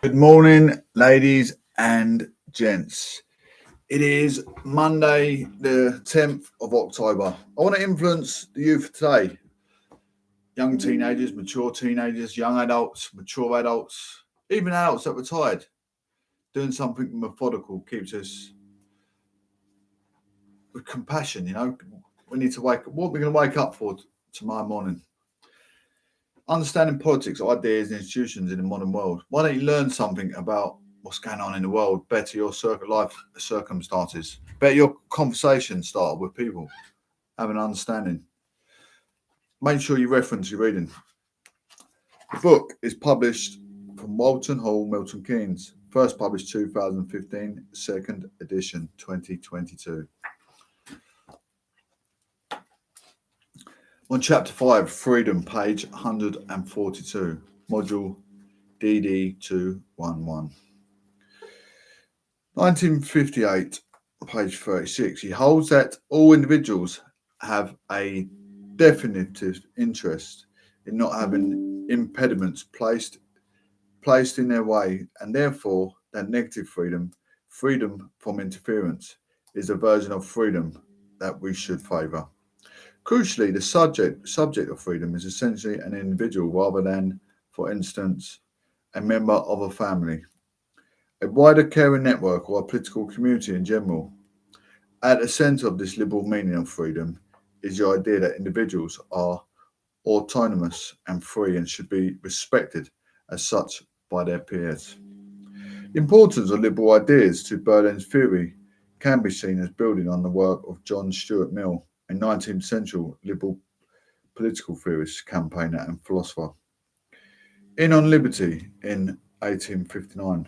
Good morning, ladies and gents. It is Monday, the 10th of October. I want to influence the youth today. Young teenagers, mature teenagers, young adults, mature adults, even adults that retired. Doing something methodical keeps us with compassion, We need to wake up. What are we going to wake up for tomorrow morning? Understanding politics, ideas, and institutions in the modern world. Why don't you learn something about what's going on in the world? Better your life circumstances. Better your conversation start with people. Have an understanding. Make sure you reference your reading. The book is published from Walton Hall, Milton Keynes. First published 2015, second edition 2022. On chapter 5, Freedom, page 142, module DD211. 1958, page 36. He holds that all individuals have a definitive interest in not having impediments placed in their way, and therefore that negative freedom from interference, is a version of freedom that we should favour. Crucially, the subject of freedom is essentially an individual rather than, for instance, a member of a family, a wider caring network, or a political community in general. At the centre of this liberal meaning of freedom is the idea that individuals are autonomous and free and should be respected as such by their peers. The importance of liberal ideas to Berlin's theory can be seen as building on the work of John Stuart Mill, a 19th century liberal political theorist, campaigner, and philosopher. In On Liberty in 1859,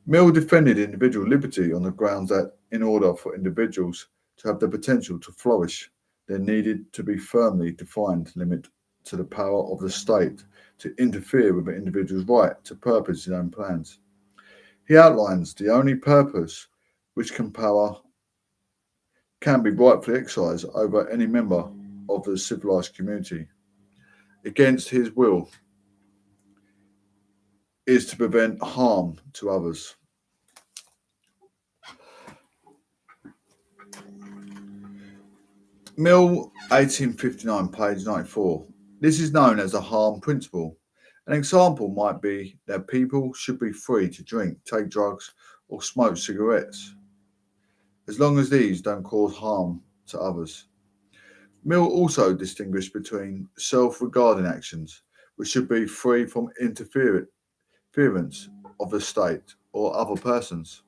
Mill defended individual liberty on the grounds that, in order for individuals to have the potential to flourish, there needed to be firmly defined limit to the power of the state to interfere with an individual's right to purpose his own plans. He outlines the only purpose which can be rightfully exercised over any member of the civilized community against his will is to prevent harm to others. Mill, 1859, page 94. This is known as the harm principle. An example might be that people should be free to drink, take drugs, or smoke cigarettes, as long as these don't cause harm to others. Mill also distinguished between self-regarding actions, which should be free from interference of the state or other persons,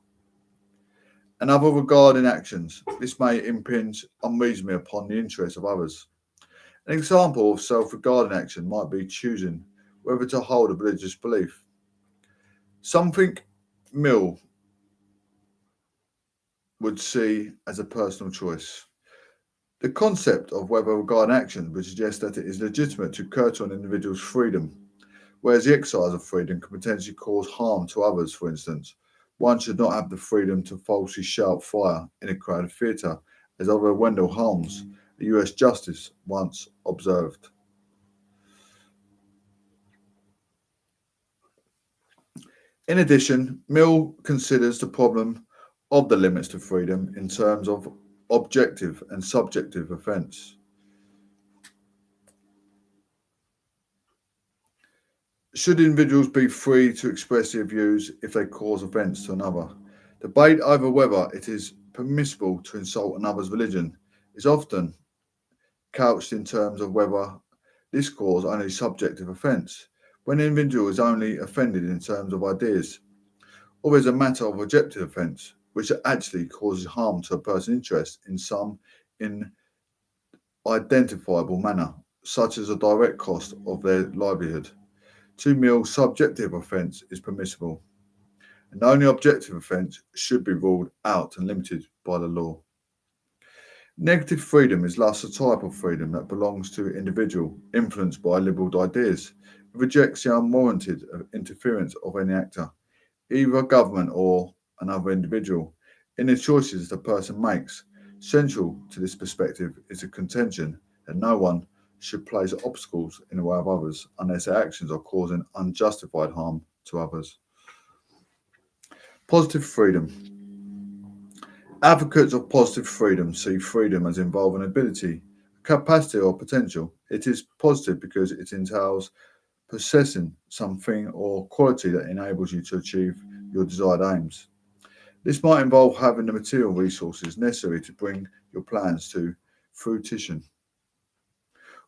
and other regarding actions. This may impinge unreasonably upon the interests of others. An example of self-regarding action might be choosing whether to hold a religious belief, something Mill would see as a personal choice. The concept of whether regarding action would suggest that it is legitimate to curtail an individual's freedom, whereas the exercise of freedom can potentially cause harm to others. For instance, one should not have the freedom to falsely shout fire in a crowded theatre, as Oliver Wendell Holmes, a US justice, once observed. In addition, Mill considers the problem of the limits to freedom in terms of objective and subjective offence. Should individuals be free to express their views if they cause offence to another? Debate over whether it is permissible to insult another's religion is often couched in terms of whether this cause only subjective offence, when an individual is only offended in terms of ideas, or is a matter of objective offence, which actually causes harm to a person's interest in some identifiable manner, such as a direct cost of their livelihood. To Mill, subjective offence is permissible, and only objective offence should be ruled out and limited by the law. Negative freedom is thus a type of freedom that belongs to an individual influenced by liberal ideas. It rejects the unwarranted interference of any actor, either government or another individual, in the choices the person makes. Central to this perspective is the contention that no one should place obstacles in the way of others unless their actions are causing unjustified harm to others. Positive freedom. Advocates of positive freedom see freedom as involving ability, capacity, or potential. It is positive because it entails possessing something or quality that enables you to achieve your desired aims. This might involve having the material resources necessary to bring your plans to fruition,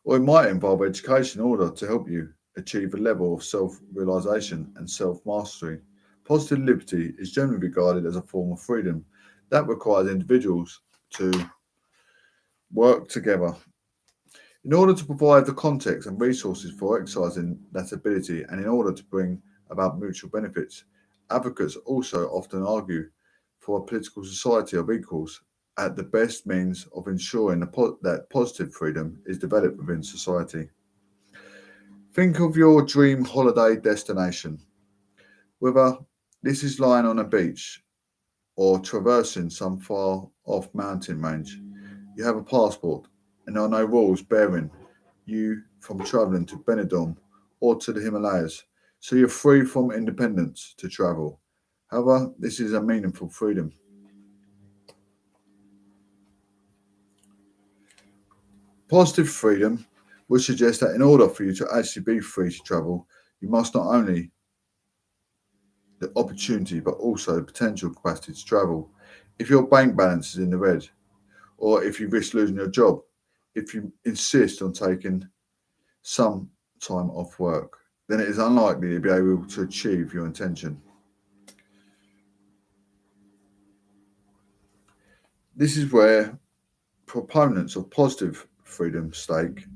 or it might involve education in order to help you achieve a level of self realization and self mastery. Positive liberty is generally regarded as a form of freedom that requires individuals to work together in order to provide the context and resources for exercising that ability and in order to bring about mutual benefits. Advocates also often argue for a political society of equals at the best means of ensuring that positive freedom is developed within society. Think of your dream holiday destination, whether this is lying on a beach or traversing some far off mountain range. You have a passport and there are no rules bearing you from travelling to Benidorm or to the Himalayas, so you're free from independence to travel. However, this is a meaningful freedom. Positive freedom would suggest that in order for you to actually be free to travel, you must not only the opportunity but also the potential capacity to travel. If your bank balance is in the red, or if you risk losing your job, if you insist on taking some time off work, then it is unlikely you'll be able to achieve your intention. This is where proponents of positive freedom stake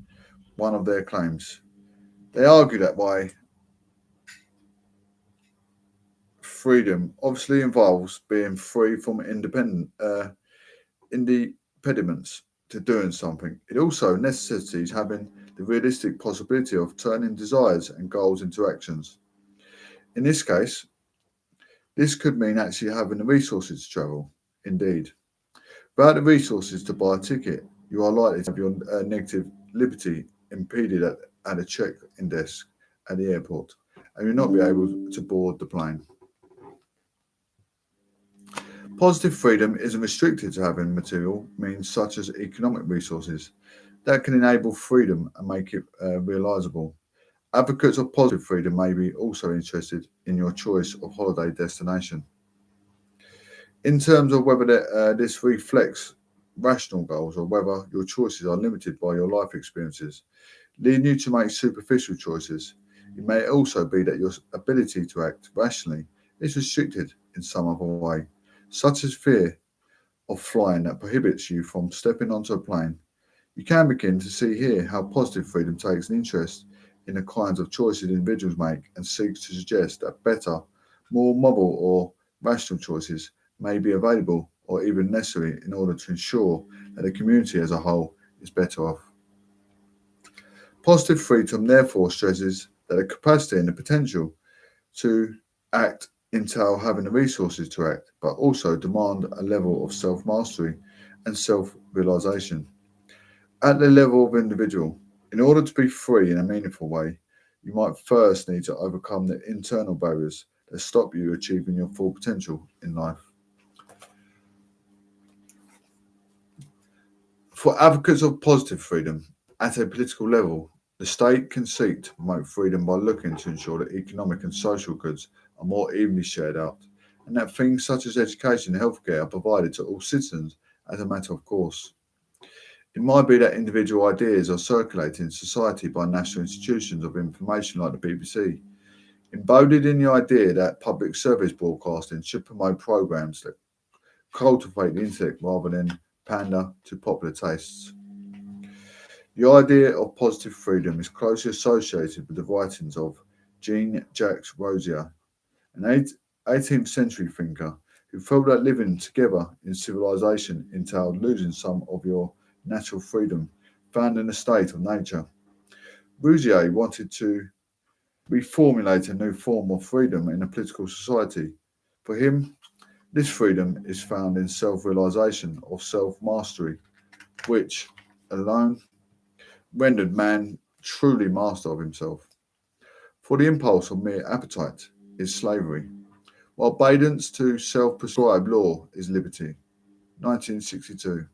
one of their claims. They argue that by freedom obviously involves being free from impediments to doing something. It also necessitates having the realistic possibility of turning desires and goals into actions. In this case, this could mean actually having the resources to travel. Indeed, without the resources to buy a ticket, you are likely to have your negative liberty impeded at a check-in desk at the airport, and you'll not be able to board the plane. Positive freedom isn't restricted to having material means such as economic resources that can enable freedom and make it realizable. Advocates of positive freedom may be also interested in your choice of holiday destination. In terms of whether this reflects rational goals or whether your choices are limited by your life experiences, leading you to make superficial choices. It may also be that your ability to act rationally is restricted in some other way, such as fear of flying that prohibits you from stepping onto a plane. You can begin to see here how positive freedom takes an interest in the kinds of choices individuals make and seeks to suggest that better, more moral or rational choices may be available or even necessary in order to ensure that the community as a whole is better off. Positive freedom therefore stresses that the capacity and the potential to act entail having the resources to act, but also demand a level of self mastery and self realization. At the level of individual, in order to be free in a meaningful way, you might first need to overcome the internal barriers that stop you achieving your full potential in life. For advocates of positive freedom, at a political level, the state can seek to promote freedom by looking to ensure that economic and social goods are more evenly shared out, and that things such as education and healthcare are provided to all citizens as a matter of course. It might be that individual ideas are circulated in society by national institutions of information like the BBC, embodied in the idea that public service broadcasting should promote programs that cultivate the intellect rather than pander to popular tastes. The idea of positive freedom is closely associated with the writings of Jean-Jacques Rousseau, an 18th century thinker who felt that living together in civilization entailed losing some of your natural freedom found in a state of nature. Rousseau wanted to reformulate a new form of freedom in a political society. For him, this freedom is found in self realization or self mastery, which alone rendered man truly master of himself. For the impulse of mere appetite is slavery. while obedience to self-prescribed law is liberty. 1962.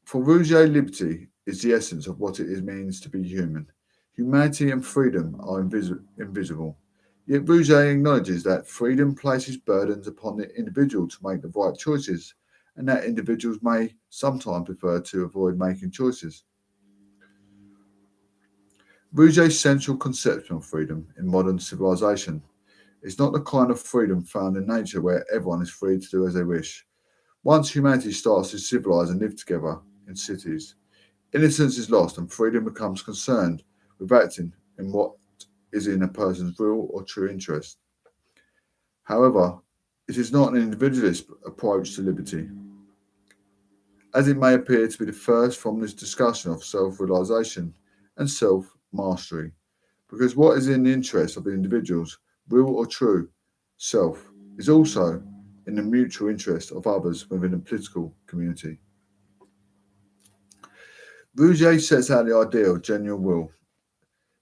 For Rousseau, liberty is the essence of what it means to be human. Humanity and freedom are invisible. Yet Rousseau acknowledges that freedom places burdens upon the individual to make the right choices, and that individuals may sometimes prefer to avoid making choices. Rousseau's central conception of freedom in modern civilization is not the kind of freedom found in nature where everyone is free to do as they wish. Once humanity starts to civilize and live together in cities, innocence is lost and freedom becomes concerned with acting in what is in a person's real or true interest. However, it is not an individualist approach to liberty, as it may appear to be the first from this discussion of self-realization and self-mastery, because what is in the interest of the individual's real or true self is also in the mutual interest of others within the political community. Rousseau sets out the idea of genuine will,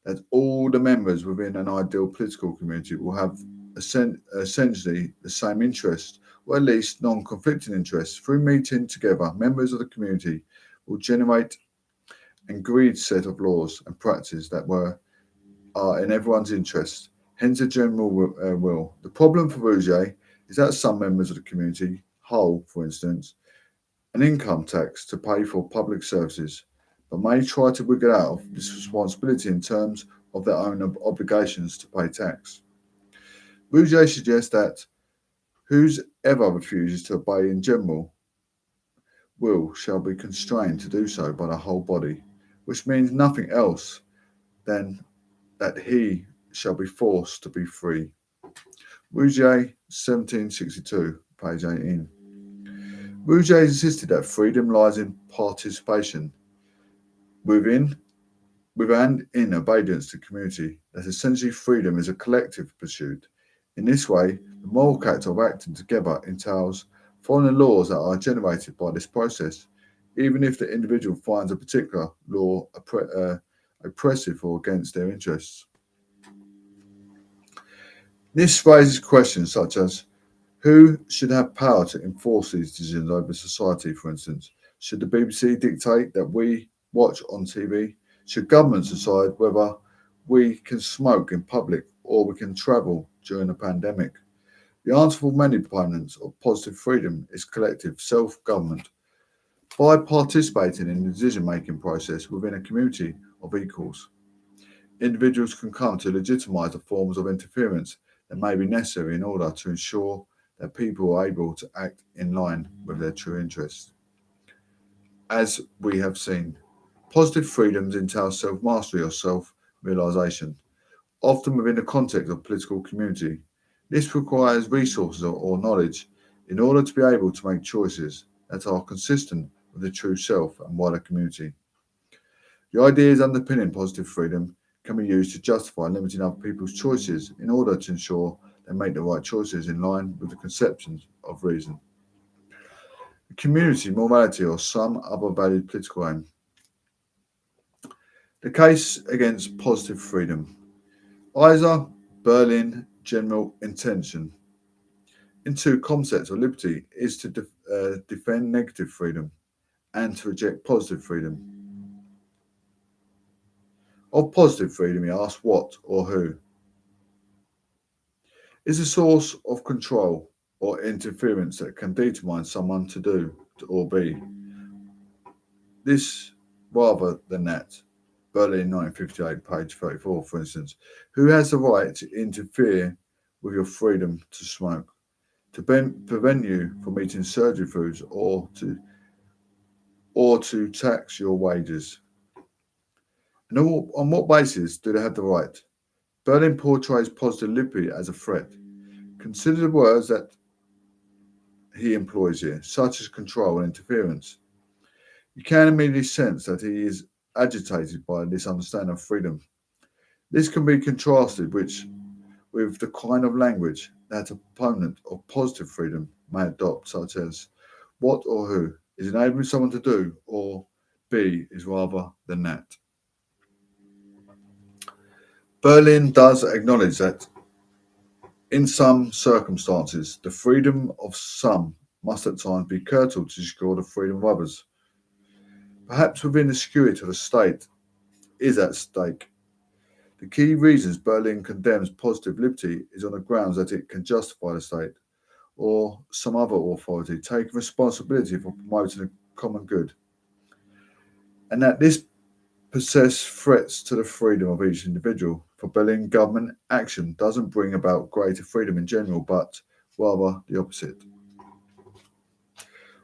that all the members within an ideal political community will have essentially the same interests, or at least non-conflicting interests. Through meeting together, members of the community will generate an agreed set of laws and practices that are in everyone's interest, hence a general will. The problem for Rousseau is that some members of the community hold, for instance, an income tax to pay for public services, but may try to wiggle out of this responsibility in terms of their own obligations to pay tax. Rousseau suggests that whoever refuses to obey in general will shall be constrained to do so by the whole body, which means nothing else than that he shall be forced to be free. Rousseau, 1762, page 18. Rousseau insisted that freedom lies in participation within with and in obedience to community, that essentially freedom is a collective pursuit. In this way, the moral character of acting together entails following the laws that are generated by this process, even if the individual finds a particular law oppressive or against their interests. This raises questions such as who should have power to enforce these decisions over society, for instance? Should the BBC dictate that we watch on TV? Should governments decide whether we can smoke in public or we can travel during a pandemic? The answer for many proponents of positive freedom is collective self-government. By participating in the decision-making process within a community of equals, individuals can come to legitimise the forms of interference that may be necessary in order to ensure that people are able to act in line with their true interests. As we have seen, positive freedoms entail self-mastery or self-realisation, often within the context of political community. This requires resources or knowledge in order to be able to make choices that are consistent with the true self and wider community. The ideas underpinning positive freedom can be used to justify limiting other people's choices in order to ensure they make the right choices in line with the conceptions of reason. Community, morality, or some other valued political aim. The case against positive freedom. Isa, Berlin, general intention. In two concepts of liberty is to defend negative freedom and to reject positive freedom. Of positive freedom, he asks what or who is a source of control or interference that can determine someone to do or be. This rather than that. Berlin 1958, page 34, for instance. Who has the right to interfere with your freedom to smoke, to prevent you from eating surgery foods, or to tax your wages? And on what basis do they have the right? Berlin portrays positive liberty as a threat. Consider the words that he employs here, such as control and interference. You can immediately sense that he is agitated by this understanding of freedom. This can be contrasted with the kind of language that a proponent of positive freedom may adopt, such as what or who is enabling someone to do, or be is rather than that. Berlin does acknowledge that In some circumstances, the freedom of some must at times be curtailed to secure the freedom of others. Perhaps within the security of the state is at stake. The key reasons Berlin condemns positive liberty is on the grounds that it can justify the state or some other authority taking responsibility for promoting the common good, and that this possess threats to the freedom of each individual. For Berlin, government action doesn't bring about greater freedom in general, but rather the opposite.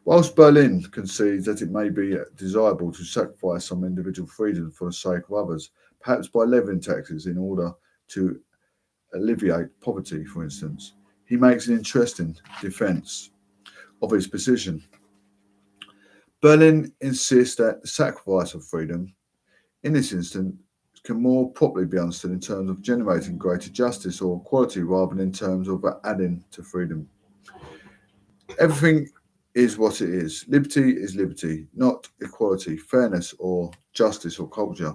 Whilst Berlin concedes that it may be desirable to sacrifice some individual freedom for the sake of others, perhaps by levying taxes in order to alleviate poverty, for instance, he makes an interesting defence of his position. Berlin insists that the sacrifice of freedom, in this instance, can more properly be understood in terms of generating greater justice or equality rather than in terms of adding to freedom. Everything is what it is. Liberty is liberty, not equality, fairness, or justice, or culture,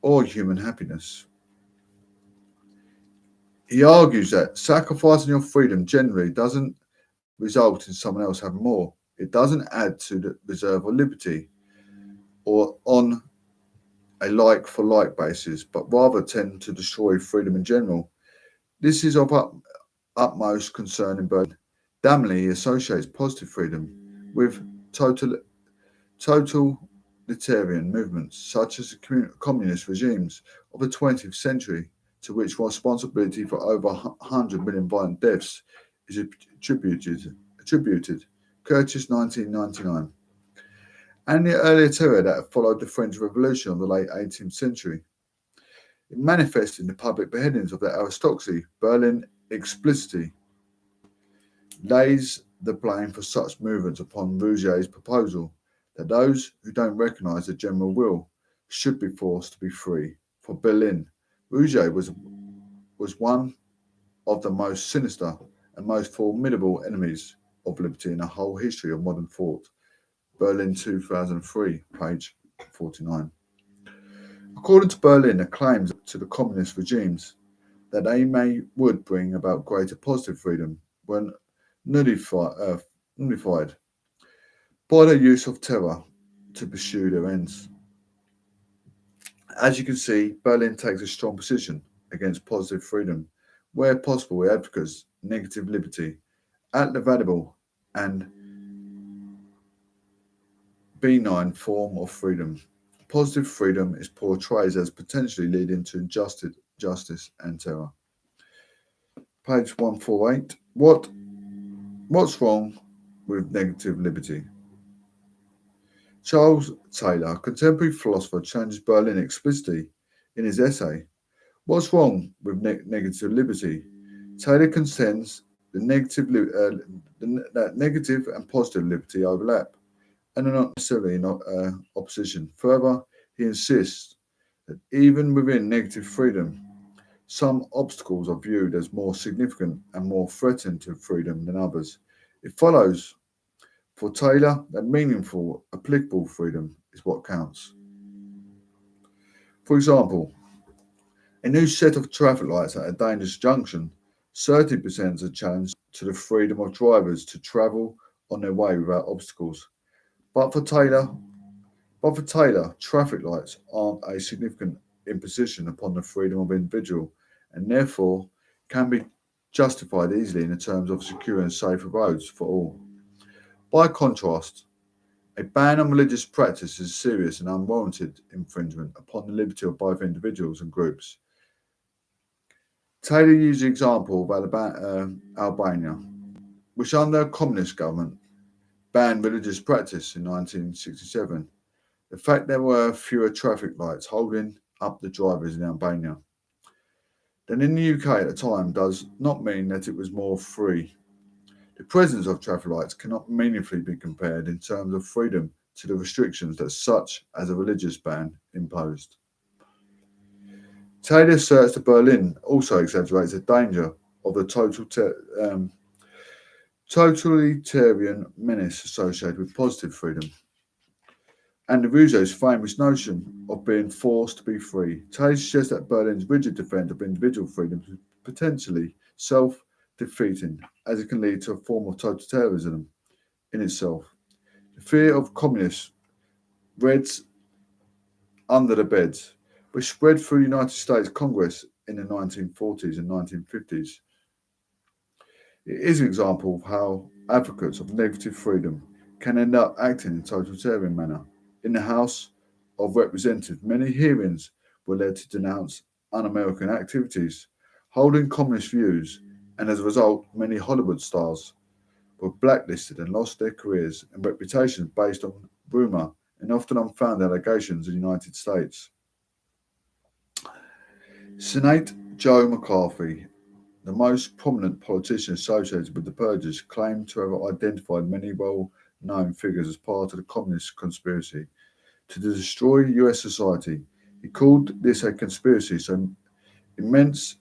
or human happiness. He argues that sacrificing your freedom generally doesn't result in someone else having more. It doesn't add to the reserve of liberty or on a like for like basis, but rather tend to destroy freedom in general. This is of utmost concern in Berlin. Damnley associates positive freedom with totalitarian movements, such as the communist regimes of the 20th century, to which responsibility for over 100 million violent deaths is attributed. Curtis, 1999. And the earlier terror that followed the French Revolution of the late 18th century. It manifested in the public beheadings of the aristocracy. Berlin explicitly lays the blame for such movements upon Rouget's proposal that those who don't recognise the general will should be forced to be free. For Berlin, Rouget was one of the most sinister and most formidable enemies of liberty in the whole history of modern thought. Berlin 2003, page 49. According to Berlin, the claims to the communist regimes that they would bring about greater positive freedom were nullified by the use of terror to pursue their ends. As you can see, Berlin takes a strong position against positive freedom. Where possible, it advocates negative liberty at the valuable and benign form of freedom. Positive freedom is portrayed as potentially leading to injustice, justice, and terror. Page 148. What's wrong with negative liberty? Charles Taylor, contemporary philosopher, challenges Berlin explicitly in his essay, What's Wrong with Negative Liberty? Taylor contends that negative and positive liberty overlap and are not necessarily in opposition. Further, he insists that even within negative freedom, some obstacles are viewed as more significant and more threatening to freedom than others. It follows for Taylor that meaningful, applicable freedom is what counts. For example, a new set of traffic lights at a dangerous junction certainly presents a challenge to the freedom of drivers to travel on their way without obstacles. But for Taylor, traffic lights aren't a significant imposition upon the freedom of individual and therefore can be justified easily in the terms of securing safer roads for all. By contrast, a ban on religious practice is a serious and unwarranted infringement upon the liberty of both individuals and groups. Taylor used the example of Albania, which under a communist government banned religious practice in 1967. The fact there were fewer traffic lights holding up the drivers in Albania than in the UK at the time does not mean that it was more free. The presence of traffic lights cannot meaningfully be compared in terms of freedom to the restrictions that such as a religious ban imposed. Taylor asserts that Berlin also exaggerates the danger of the totalitarian menace associated with positive freedom. and the Rousseau's famous notion of being forced to be free. Taylor suggests that Berlin's rigid defence of individual freedom is potentially self-defeating, as it can lead to a form of totalitarianism in itself. The fear of communists reads under the beds, which spread through the United States Congress in the 1940s and 1950s. It is an example of how advocates of negative freedom can end up acting in a totalitarian manner. In the House of Representatives, many hearings were led to denounce un-American activities, holding communist views, and as a result, many Hollywood stars were blacklisted and lost their careers and reputations based on rumour and often unfounded allegations in the United States. Senate Joe McCarthy, the most prominent politician associated with the purges, claimed to have identified many well-known figures as part of the communist conspiracy to destroy US society. He called this a conspiracy so immense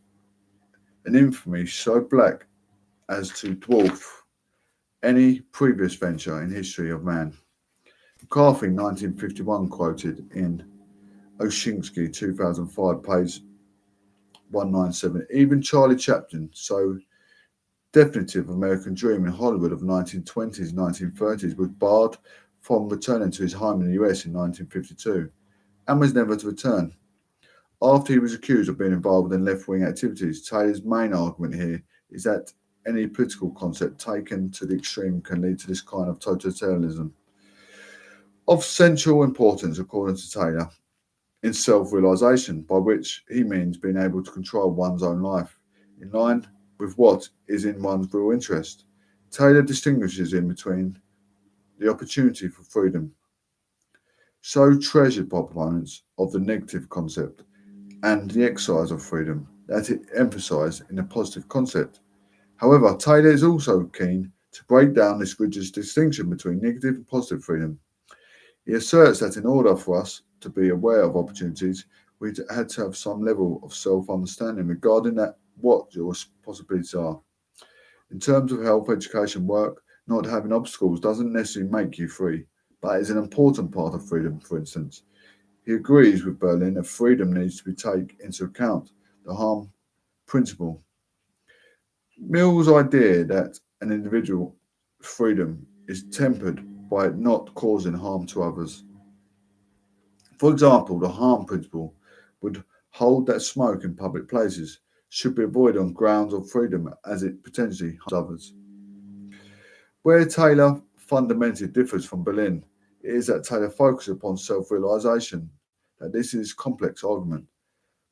and infamy so black as to dwarf any previous venture in history of man. McCarthy, 1951, quoted in Oshinsky, 2005, page 197. Even Charlie Chaplin, so definitive American dream in Hollywood of the 1920s and 1930s, was barred from returning to his home in the US in 1952 and was never to return. After he was accused of being involved in left-wing activities, Taylor's main argument here is that any political concept taken to the extreme can lead to this kind of totalitarianism. Of central importance, according to Taylor, in self-realization, by which he means being able to control one's own life, in line with what is in one's real interest. Taylor distinguishes in between the opportunity for freedom, so treasured by proponents of the negative concept, and the exercise of freedom that it emphasised in the positive concept. However, Taylor is also keen to break down this rigid distinction between negative and positive freedom. He asserts that in order for us to be aware of opportunities, we had to have some level of self-understanding regarding what your possibilities are. In terms of health, education, work, not having obstacles doesn't necessarily make you free, but is an important part of freedom, for instance. He agrees with Berlin that freedom needs to be taken into account, the harm principle. Mill's idea that an individual's freedom is tempered by not causing harm to others. For example, the harm principle would hold that smoke in public places should be avoided on grounds of freedom as it potentially harms others. Where Taylor fundamentally differs from Berlin is that Taylor focuses upon self-realization, that this is a complex argument,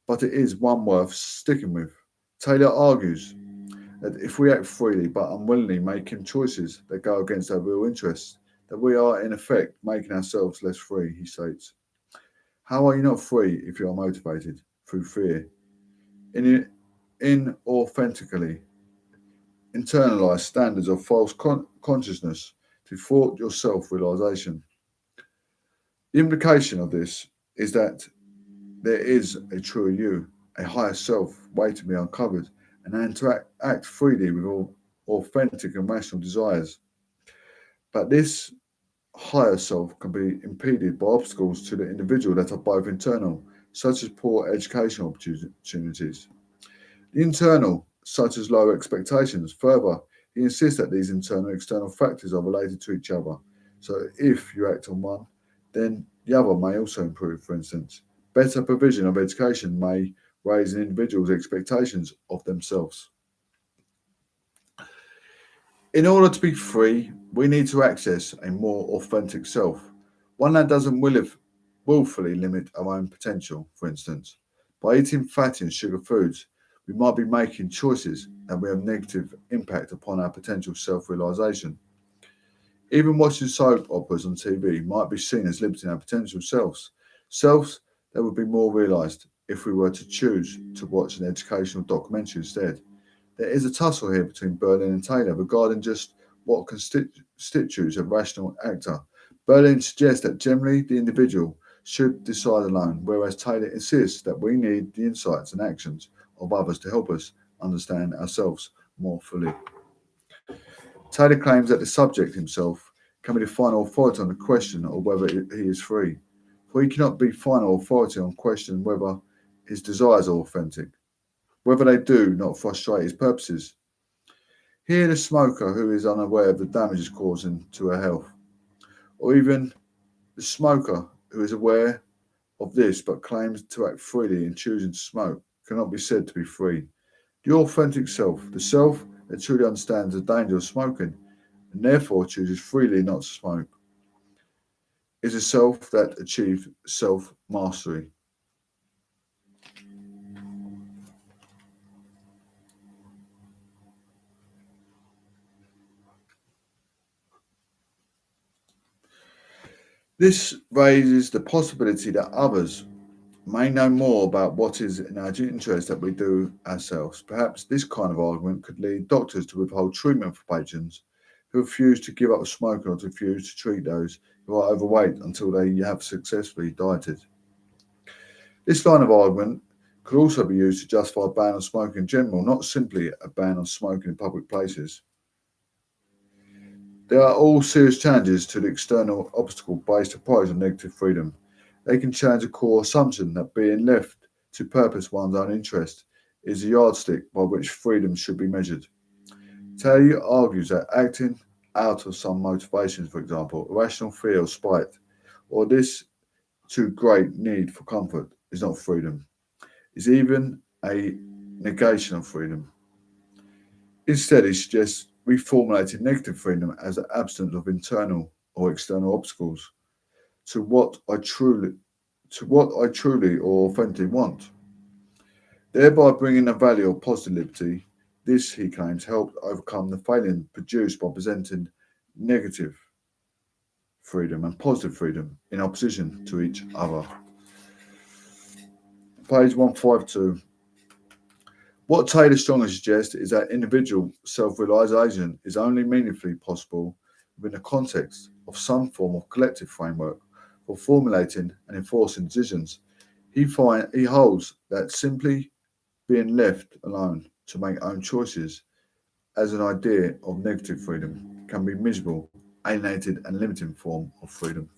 but it is one worth sticking with. Taylor argues that if we act freely but unwillingly making choices that go against our real interests, that we are in effect making ourselves less free, he states. How are you not free if you are motivated through fear? Inauthentically internalized standards of false consciousness to thwart your self-realization. The implication of this is that there is a truer you, a higher self waiting to be uncovered, and to act freely with all authentic and rational desires. But this higher self can be impeded by obstacles to the individual that are both internal, such as poor educational opportunities. The internal, such as lower expectations. Further, he insists that these internal and external factors are related to each other. So if you act on one, then the other may also improve, for instance. Better provision of education may raise an individual's expectations of themselves. In order to be free, we need to access a more authentic self, one that doesn't willfully limit our own potential, for instance. By eating fatty and sugar foods, we might be making choices that will have negative impact upon our potential self-realization. Even watching soap operas on TV might be seen as limiting our potential selves that would be more realized if we were to choose to watch an educational documentary instead. There is a tussle here between Berlin and Taylor regarding just what constitutes a rational actor. Berlin suggests that generally the individual should decide alone, whereas Taylor insists that we need the insights and actions of others to help us understand ourselves more fully. Taylor claims that the subject himself can be the final authority on the question of whether he is free. For he cannot be final authority on question whether his desires are authentic, whether they do not frustrate his purposes. Here the smoker who is unaware of the damages causing to her health, or even the smoker who is aware of this but claims to act freely in choosing to smoke, cannot be said to be free. The authentic self, the self that truly understands the danger of smoking and therefore chooses freely not to smoke, is a self that achieved self-mastery. This raises the possibility that others may know more about what is in our interest than we do ourselves. Perhaps this kind of argument could lead doctors to withhold treatment for patients who refuse to give up smoking or to refuse to treat those who are overweight until they have successfully dieted. This line of argument could also be used to justify a ban on smoking in general, not simply a ban on smoking in public places. There are all serious challenges to the external obstacle-based approach of negative freedom. They can challenge a core assumption that being left to purpose one's own interest is the yardstick by which freedom should be measured. Taylor argues that acting out of some motivations, for example, irrational fear or spite, or this too great need for comfort, is not freedom. It's even a negation of freedom. Instead, he suggests reformulating negative freedom as the absence of internal or external obstacles to what I truly or authentically want, thereby bringing the value of positive liberty. This, he claims, helped overcome the failing produced by presenting negative freedom and positive freedom in opposition to each other. Page 152. What Taylor strongly suggests is that individual self-realization is only meaningfully possible within the context of some form of collective framework for formulating and enforcing decisions. He holds that simply being left alone to make own choices as an idea of negative freedom can be miserable, alienated, and limiting form of freedom.